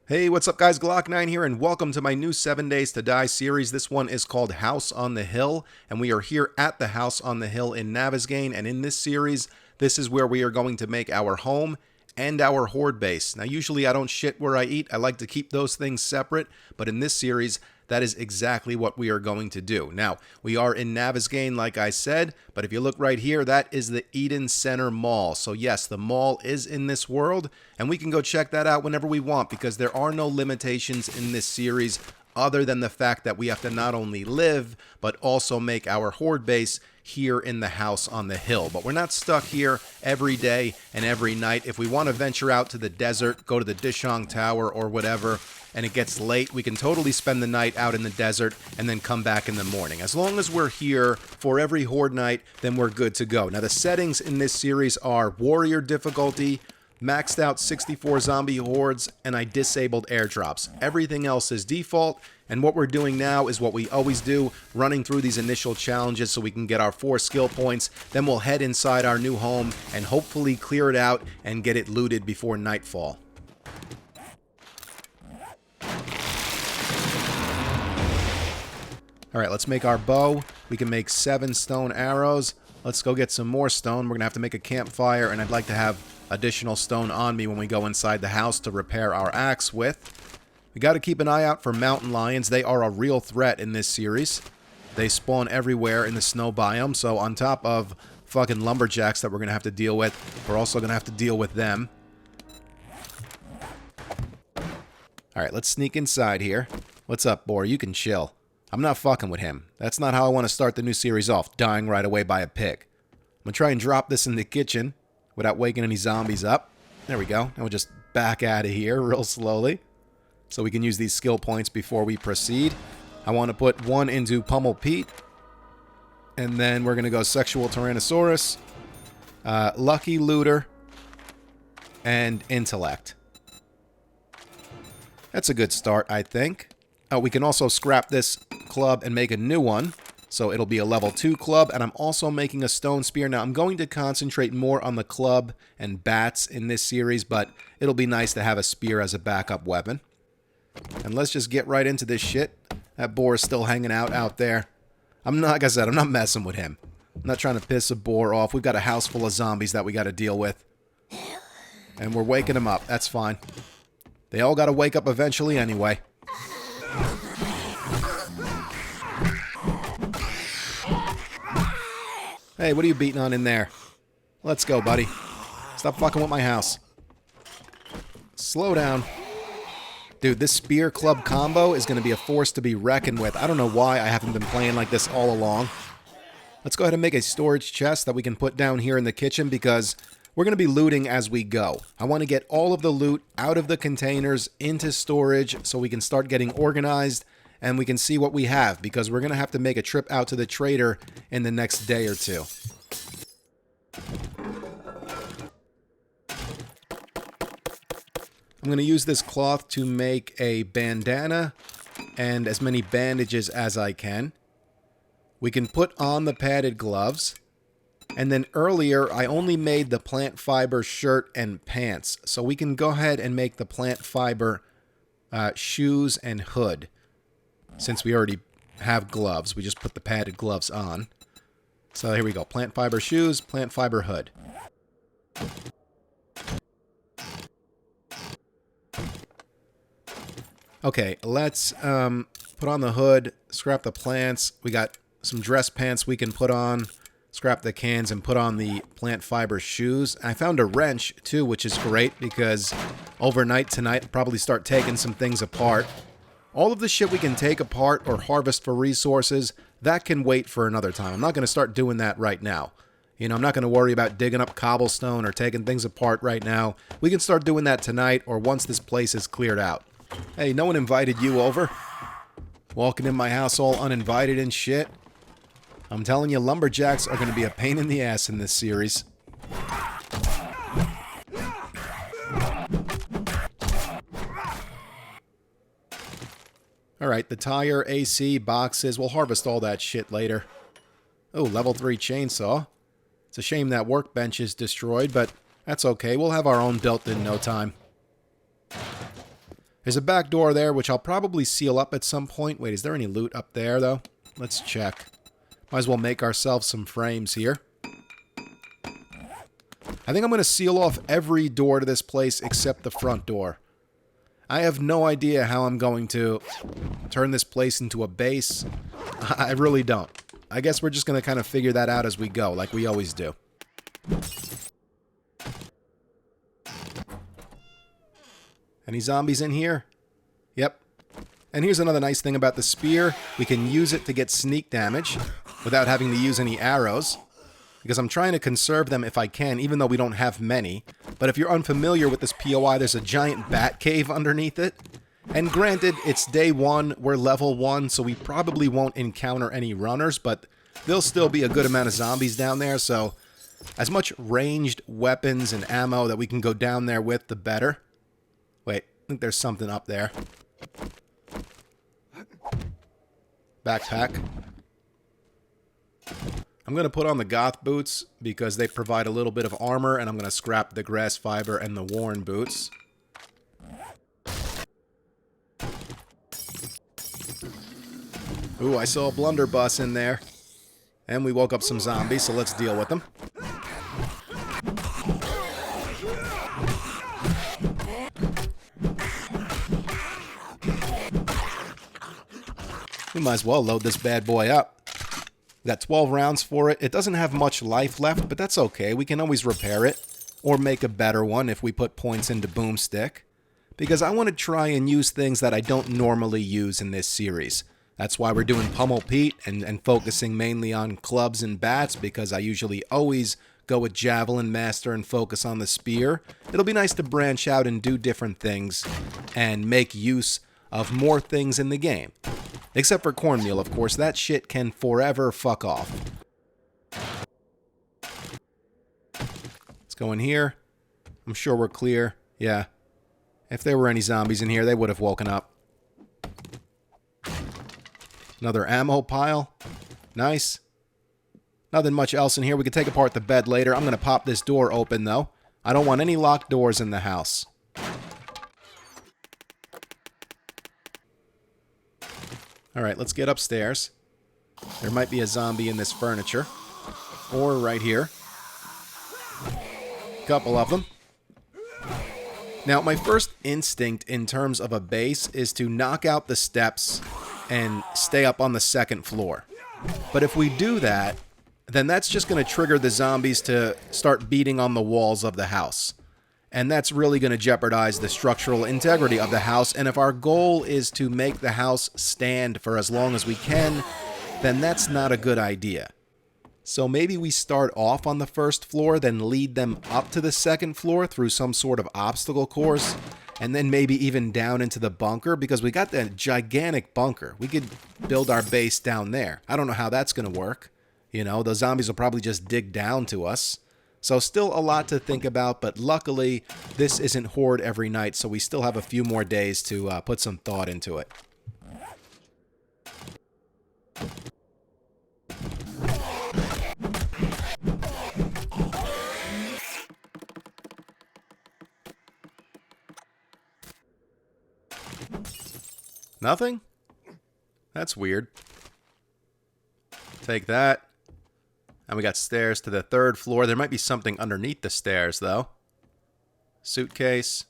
Hey, what's up guys, Glock9 here, and welcome to my new 7 Days to Die series. This one is called House on the Hill, and we are here at the House on the Hill in Navezgane, and in this series, this is where we are going to make our home and our horde base. Now, usually I don't shit where I eat. I like to keep those things separate, but in this series, that is exactly what we are going to do. Now, we are in Navezgane, like I said, but if you look right here, that is the Eden Center Mall. So yes, the mall is in this world, and we can go check that out whenever we want because there are no limitations in this series other than the fact that we have to not only live, but also make our horde base here in the house on the hill. But we're not stuck here every day and every night. If we want to venture out to the desert, go to the Dishong Tower or whatever, and it gets late, we can totally spend the night out in the desert and then come back in the morning. As long as we're here for every horde night, then we're good to go. Now, the settings in this series are warrior difficulty, maxed out 64 zombie hordes, and I disabled airdrops. Everything else is default, and what we're doing now is what we always do, running through these initial challenges so we can get our 4 skill points. Then we'll head inside our new home and hopefully clear it out and get it looted before nightfall. Alright, let's make our bow. We can make 7 stone arrows. Let's go get some more stone. We're going to have to make a campfire, and I'd like to have additional stone on me when we go inside the house to repair our axe with. We got to keep an eye out for mountain lions. They are a real threat in this series. They spawn everywhere in the snow biome, so on top of fucking lumberjacks that we're going to have to deal with, we're also going to have to deal with them. Alright, let's sneak inside here. What's up, boar? You can chill. I'm not fucking with him. That's not how I want to start the new series off, dying right away by a pig. I'm going to try and drop this in the kitchen without waking any zombies up. There we go. And we'll just back out of here real slowly so we can use these skill points before we proceed. I want to put 1 into Pummel Pete, and then we're going to go Sexual Tyrannosaurus, Lucky Looter, and Intellect. That's a good start, I think. We can also scrap this club and make a new one. So it'll be a level 2 club, and I'm also making a stone spear. Now, I'm going to concentrate more on the club and bats in this series, but it'll be nice to have a spear as a backup weapon. And let's just get right into this shit. That boar is still hanging out there. Like I said, I'm not messing with him. I'm not trying to piss a boar off. We've got a house full of zombies that we got to deal with. And we're waking them up. That's fine. They all got to wake up eventually anyway. Hey, what are you beating on in there? Let's go, buddy. Stop fucking with my house. Slow down. Dude, this spear club combo is going to be a force to be reckoned with. I don't know why I haven't been playing like this all along. Let's go ahead and make a storage chest that we can put down here in the kitchen because we're going to be looting as we go. I want to get all of the loot out of the containers into storage so we can start getting organized and we can see what we have, because we're going to have to make a trip out to the trader in the next day or two. I'm going to use this cloth to make a bandana and as many bandages as I can. We can put on the padded gloves. And then earlier, I only made the plant fiber shirt and pants. So we can go ahead and make the plant fiber shoes and hood. Since we already have gloves, we just put the padded gloves on. So here we go. Plant fiber shoes, plant fiber hood. Okay, let's put on the hood, scrap the plants. We got some dress pants we can put on. Scrap the cans and put on the plant fiber shoes. I found a wrench too, which is great because overnight tonight I'll probably start taking some things apart. All of the shit we can take apart or harvest for resources, that can wait for another time. I'm not going to start doing that right now. You know, I'm not going to worry about digging up cobblestone or taking things apart right now. We can start doing that tonight or once this place is cleared out. Hey, no one invited you over. Walking in my house all uninvited and shit. I'm telling you, lumberjacks are going to be a pain in the ass in this series. Alright, the tire, AC, boxes, we'll harvest all that shit later. Oh, level 3 chainsaw. It's a shame that workbench is destroyed, but that's okay. We'll have our own built in no time. There's a back door there, which I'll probably seal up at some point. Wait, is there any loot up there, though? Let's check. Might as well make ourselves some frames here. I think I'm going to seal off every door to this place except the front door. I have no idea how I'm going to turn this place into a base. I really don't. I guess we're just going to kind of figure that out as we go, like we always do. Any zombies in here? Yep. And here's another nice thing about the spear. We can use it to get sneak damage without having to use any arrows. Because I'm trying to conserve them if I can, even though we don't have many. But if you're unfamiliar with this POI, there's a giant bat cave underneath it. And granted, it's day 1, we're level 1, so we probably won't encounter any runners, but there'll still be a good amount of zombies down there, so as much ranged weapons and ammo that we can go down there with, the better. Wait, I think there's something up there. Backpack. I'm going to put on the goth boots because they provide a little bit of armor, and I'm going to scrap the grass fiber and the worn boots. Ooh, I saw a blunderbuss in there. And we woke up some zombies, so let's deal with them. We might as well load this bad boy up. We got 12 rounds for it. It doesn't have much life left, but that's okay. We can always repair it or make a better one if we put points into Boomstick. Because I want to try and use things that I don't normally use in this series. That's why we're doing Pummel Pete and focusing mainly on clubs and bats, because I usually always go with Javelin Master and focus on the spear. It'll be nice to branch out and do different things and make use of more things in the game. Except for cornmeal, of course. That shit can forever fuck off. Let's go in here. I'm sure we're clear. Yeah. If there were any zombies in here, they would have woken up. Another ammo pile. Nice. Nothing much else in here. We could take apart the bed later. I'm going to pop this door open, though. I don't want any locked doors in the house. Alright, let's get upstairs. There might be a zombie in this furniture. Or right here. Couple of them. Now, my first instinct in terms of a base is to knock out the steps and stay up on the second floor. But if we do that, then that's just going to trigger the zombies to start beating on the walls of the house. And that's really going to jeopardize the structural integrity of the house. And if our goal is to make the house stand for as long as we can, then that's not a good idea. So maybe we start off on the first floor, then lead them up to the second floor through some sort of obstacle course, and then maybe even down into the bunker, because we got that gigantic bunker. We could build our base down there. I don't know how that's going to work. You know, the zombies will probably just dig down to us. So still a lot to think about, but luckily this isn't Horde every night, so we still have a few more days to put some thought into it. Nothing? That's weird. Take that. And we got stairs to the third floor. There might be something underneath the stairs, though. Suitcase.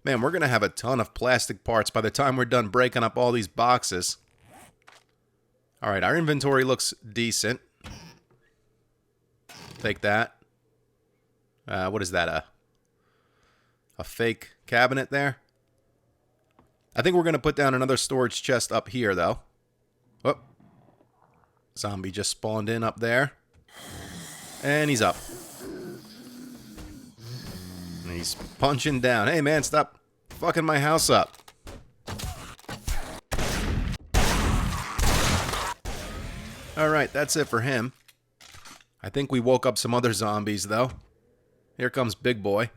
Man, we're going to have a ton of plastic parts by the time we're done breaking up all these boxes. Alright, our inventory looks decent. Take that. What is that? A fake cabinet there? I think we're going to put down another storage chest up here, though. Whoop. Zombie just spawned in up there. And he's up. And he's punching down. Hey, man, stop fucking my house up. Alright, that's it for him. I think we woke up some other zombies, though. Here comes Big Boy.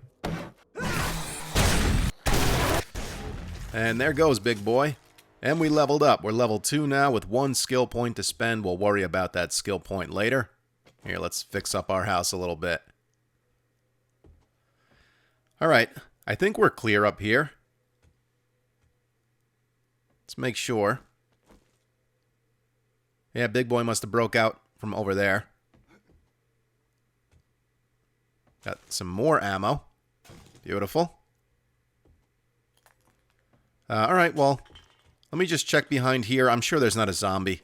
And there goes Big Boy. And we leveled up. We're level 2 now with 1 skill point to spend. We'll worry about that skill point later. Here, let's fix up our house a little bit. Alright, I think we're clear up here. Let's make sure. Yeah, big boy must have broke out from over there. Got some more ammo. Beautiful. Alright, well, let me just check behind here. I'm sure there's not a zombie.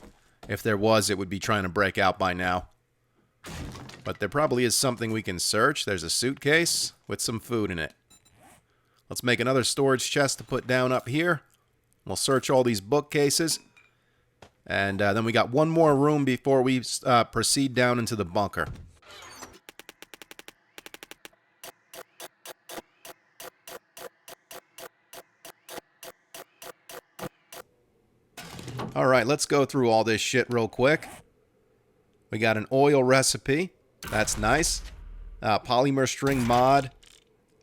If there was, it would be trying to break out by now. But there probably is something we can search. There's a suitcase with some food in it. Let's make another storage chest to put down up here. We'll search all these bookcases. And then we got one more room before we proceed down into the bunker. Alright, let's go through all this shit real quick. We got an oil recipe. That's nice. Polymer string mod.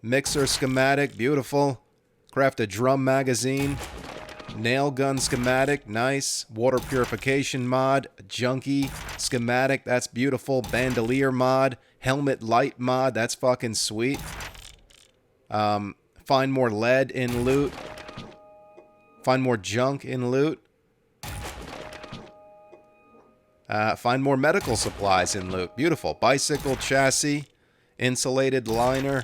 Mixer schematic. Beautiful. Craft a drum magazine. Nail gun schematic. Nice. Water purification mod. Junkie schematic. That's beautiful. Bandolier mod. Helmet light mod. That's fucking sweet. Find more lead in loot. Find more junk in loot. Find more medical supplies in loot. Beautiful. Bicycle chassis. Insulated liner.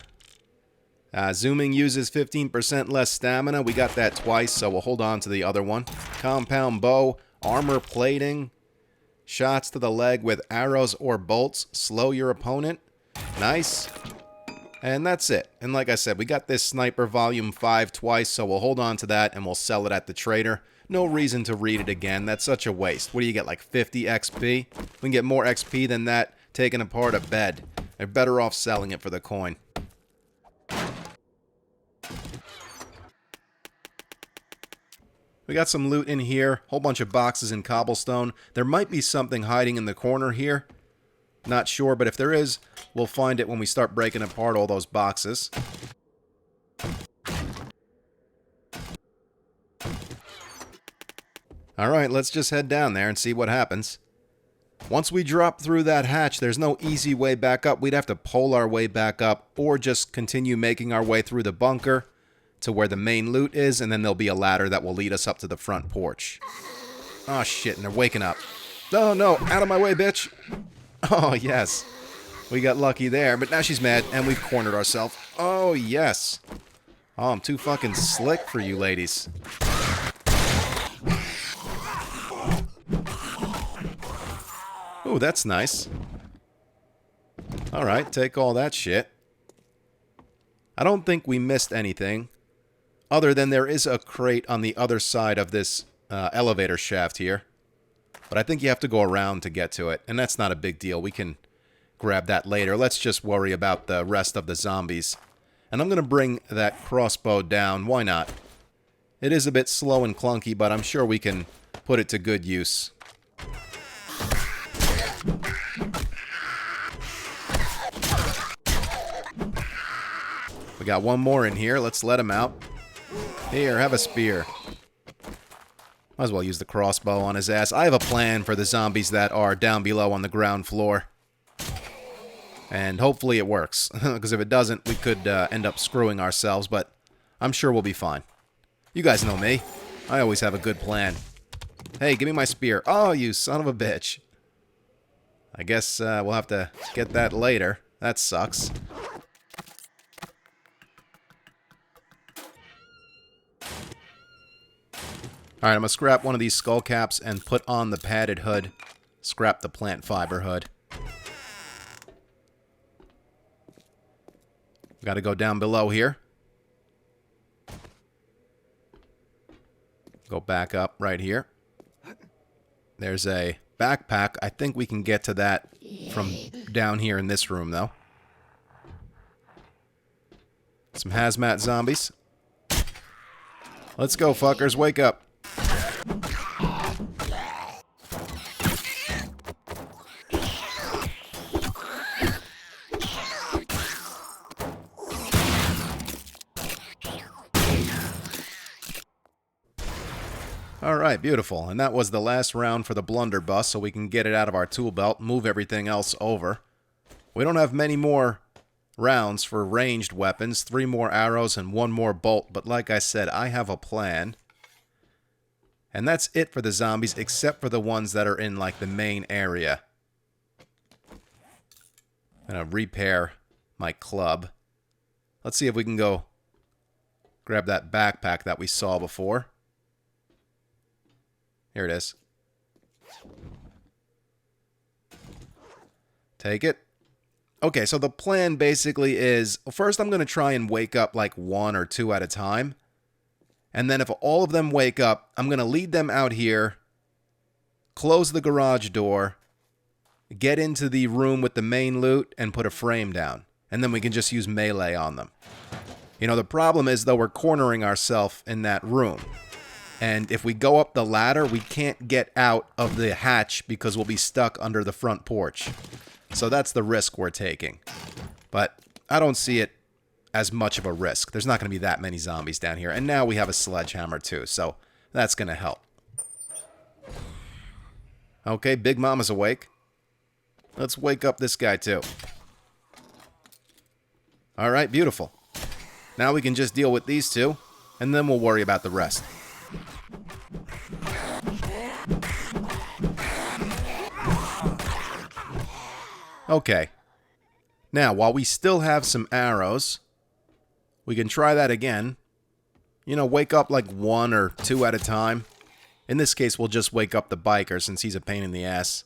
Zooming uses 15% less stamina. We got that twice, so we'll hold on to the other one. Compound bow. Armor plating. Shots to the leg with arrows or bolts. Slow your opponent. Nice. And that's it. And like I said, we got this Sniper Volume 5 twice, so we'll hold on to that and we'll sell it at the trader. No reason to read it again. That's such a waste. What do you get, like 50 XP? We can get more XP than that taking apart a bed. They're better off selling it for the coin. We got some loot in here. Whole bunch of boxes in cobblestone. There might be something hiding in the corner here. Not sure, but if there is, we'll find it when we start breaking apart all those boxes. Alright, let's just head down there and see what happens. Once we drop through that hatch, there's no easy way back up. We'd have to pole our way back up or just continue making our way through the bunker to where the main loot is, and then there'll be a ladder that will lead us up to the front porch. Oh shit, and they're waking up. Oh no, out of my way, bitch! Oh yes, we got lucky there, but now she's mad and we've cornered ourselves. Oh yes. Oh, I'm too fucking slick for you ladies. Ooh, that's nice. Alright, take all that shit. I don't think we missed anything. Other than there is a crate on the other side of this elevator shaft here. But I think you have to go around to get to it. And that's not a big deal. We can grab that later. Let's just worry about the rest of the zombies. And I'm going to bring that crossbow down. Why not? It is a bit slow and clunky, but I'm sure we can put it to good use. We got one more in here. Let's let him out. Here, have a spear. Might as well use the crossbow on his ass. I have a plan for the zombies that are down below on the ground floor. And hopefully it works. Because if it doesn't, we could end up screwing ourselves. But I'm sure we'll be fine. You guys know me. I always have a good plan. Hey, give me my spear. Oh, you son of a bitch. I guess we'll have to get that later. That sucks. Alright, I'm going to scrap one of these skull caps and put on the padded hood. Scrap the plant fiber hood. Got to go down below here. Go back up right here. There's a backpack. I think we can get to that from down here in this room, though. Some hazmat zombies. Let's go, fuckers. Wake up. Alright, beautiful. And that was the last round for the blunderbuss, so we can get it out of our tool belt, move everything else over. We don't have many more rounds for ranged weapons, 3 more arrows and 1 more bolt, but like I said, I have a plan. And that's it for the zombies, except for the ones that are in, like, the main area. I'm gonna repair my club. Let's see if we can go grab that backpack that we saw before. Here it is. Take it. Okay, so the plan basically is, first I'm going to try and wake up like 1 or 2 at a time. And then if all of them wake up, I'm going to lead them out here, close the garage door, get into the room with the main loot, and put a frame down. And then we can just use melee on them. You know, the problem is, though, we're cornering ourselves in that room. And if we go up the ladder, we can't get out of the hatch because we'll be stuck under the front porch. So that's the risk we're taking. But I don't see it as much of a risk. There's not going to be that many zombies down here. And now we have a sledgehammer too, so that's going to help. Okay, Big Mama's awake. Let's wake up this guy too. Alright, beautiful. Now we can just deal with these two, and then we'll worry about the rest. Okay. Now, while we still have some arrows, we can try that again. You know, wake up like 1 or 2 at a time. In this case, we'll just wake up the biker since he's a pain in the ass.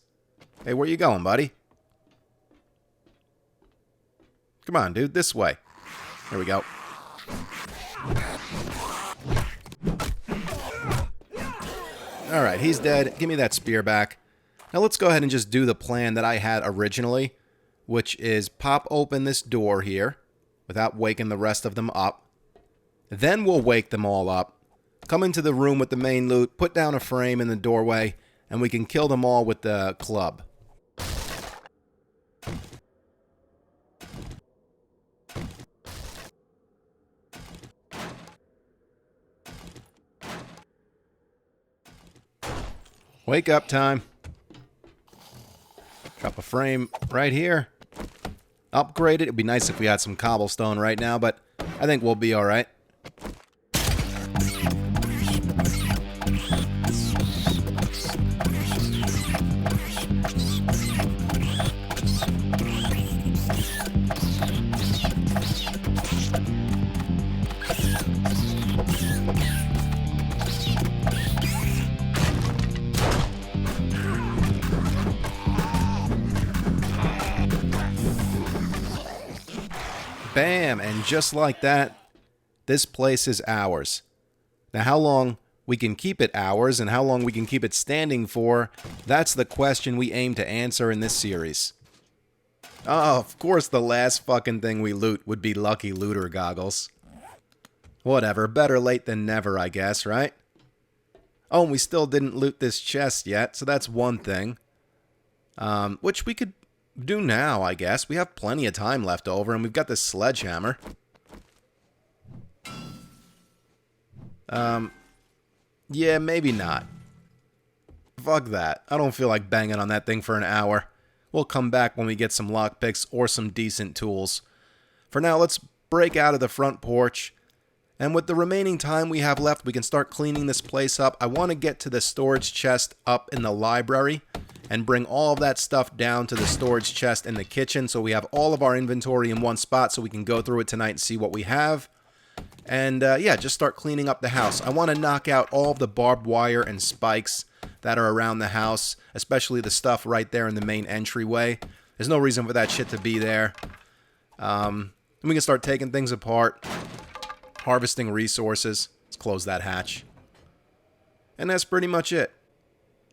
Hey, where you going, buddy? Come on, dude, this way. Here we go. Alright, he's dead. Give me that spear back. Now let's go ahead and just do the plan that I had originally, which is pop open this door here without waking the rest of them up. Then we'll wake them all up, come into the room with the main loot, put down a frame in the doorway, and we can kill them all with the club. Wake up time. Drop a frame right here. Upgrade it. It'd be nice if we had some cobblestone right now, but I think we'll be alright. Bam! And just like that, this place is ours. Now, how long we can keep it ours and how long we can keep it standing for, that's the question we aim to answer in this series. Oh, of course the last fucking thing we loot would be lucky looter goggles. Whatever, better late than never, I guess, right? Oh, and we still didn't loot this chest yet, so that's one thing. Which we could do now, I guess. We have plenty of time left over, and we've got this sledgehammer. Yeah, maybe not. Fuck that. I don't feel like banging on that thing for an hour. We'll come back when we get some lockpicks or some decent tools. For now, let's break out of the front porch. And with the remaining time we have left, we can start cleaning this place up. I want to get to the storage chest up in the library and bring all of that stuff down to the storage chest in the kitchen so we have all of our inventory in one spot so we can go through it tonight and see what we have. And yeah, just start cleaning up the house. I want to knock out all of the barbed wire and spikes that are around the house, especially the stuff right there in the main entryway. There's no reason for that shit to be there. And we can start taking things apart, harvesting resources. Let's close that hatch. And that's pretty much it.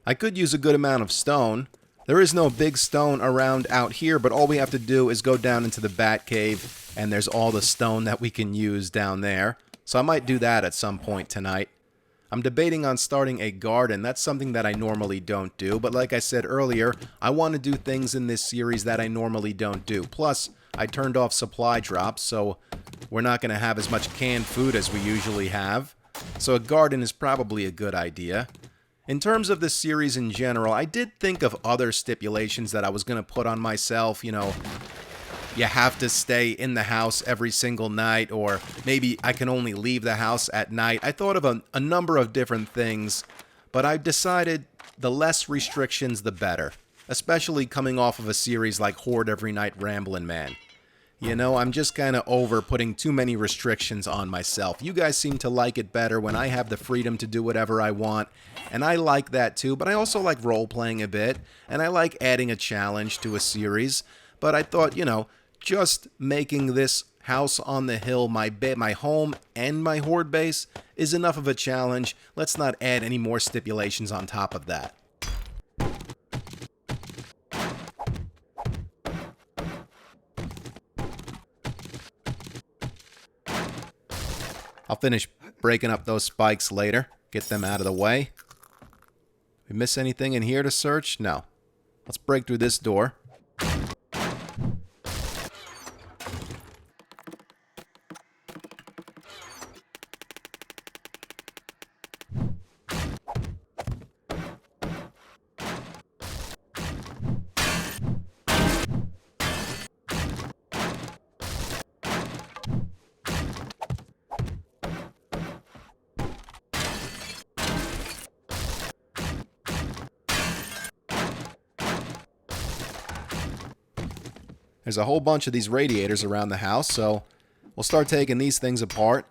I could use a good amount of stone. There is no big stone around out here, but all we have to do is go down into the bat cave, and there's all the stone that we can use down there. So I might do that at some point tonight. I'm debating on starting a garden. That's something that I normally don't do, but like I said earlier, I want to do things in this series that I normally don't do. Plus, I turned off supply drops, so we're not going to have as much canned food as we usually have. So a garden is probably a good idea. In terms of this series in general, I did think of other stipulations that I was going to put on myself, you know, you have to stay in the house every single night, or maybe I can only leave the house at night. I thought of a number of different things, but I've decided the less restrictions the better, especially coming off of a series like Horde Every Night Ramblin' Man. You know, I'm just kind of over putting too many restrictions on myself. You guys seem to like it better when I have the freedom to do whatever I want, and I like that too, but I also like role-playing a bit, and I like adding a challenge to a series, but I thought, you know, just making this House on the Hill my home and my Horde base is enough of a challenge. Let's not add any more stipulations on top of that. I'll finish breaking up those spikes later. Get them out of the way. We miss anything in here to search? No. Let's break through this door. There's a whole bunch of these radiators around the house, so we'll start taking these things apart.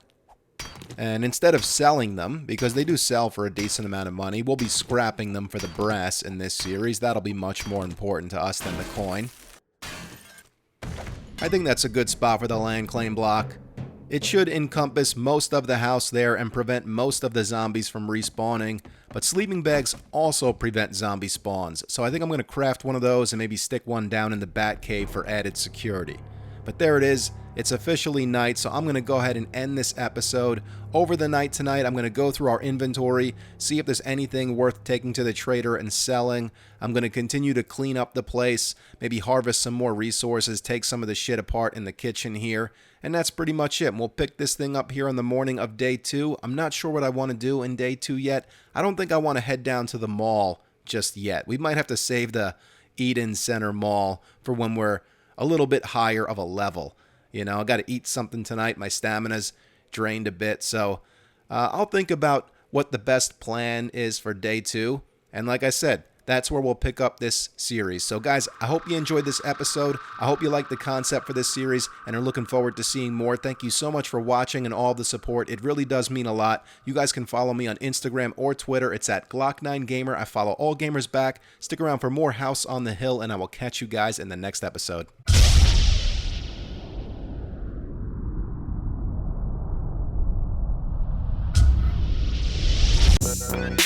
And instead of selling them, because they do sell for a decent amount of money, we'll be scrapping them for the brass in this series. That'll be much more important to us than the coin. I think that's a good spot for the land claim block. It should encompass most of the house there and prevent most of the zombies from respawning, but sleeping bags also prevent zombie spawns, so I think I'm going to craft one of those and maybe stick one down in the bat cave for added security. But there it is. It's officially night, so I'm going to go ahead and end this episode. Over the night tonight, I'm going to go through our inventory, see if there's anything worth taking to the trader and selling. I'm going to continue to clean up the place, maybe harvest some more resources, take some of the shit apart in the kitchen here, and that's pretty much it. And we'll pick this thing up here on the morning of day 2. I'm not sure what I want to do in day 2 yet. I don't think I want to head down to the mall just yet. We might have to save the Eden Center Mall for when we're a little bit higher of a level. You know, I got to eat something tonight. My stamina's drained a bit, so I'll think about what the best plan is for day 2. And like I said, that's where we'll pick up this series. So guys, I hope you enjoyed this episode. I hope you like the concept for this series and are looking forward to seeing more. Thank you so much for watching and all the support. It really does mean a lot. You guys can follow me on Instagram or Twitter. It's at Glock9Gamer. I follow all gamers back. Stick around for more House on the Hill, and I will catch you guys in the next episode. Bye.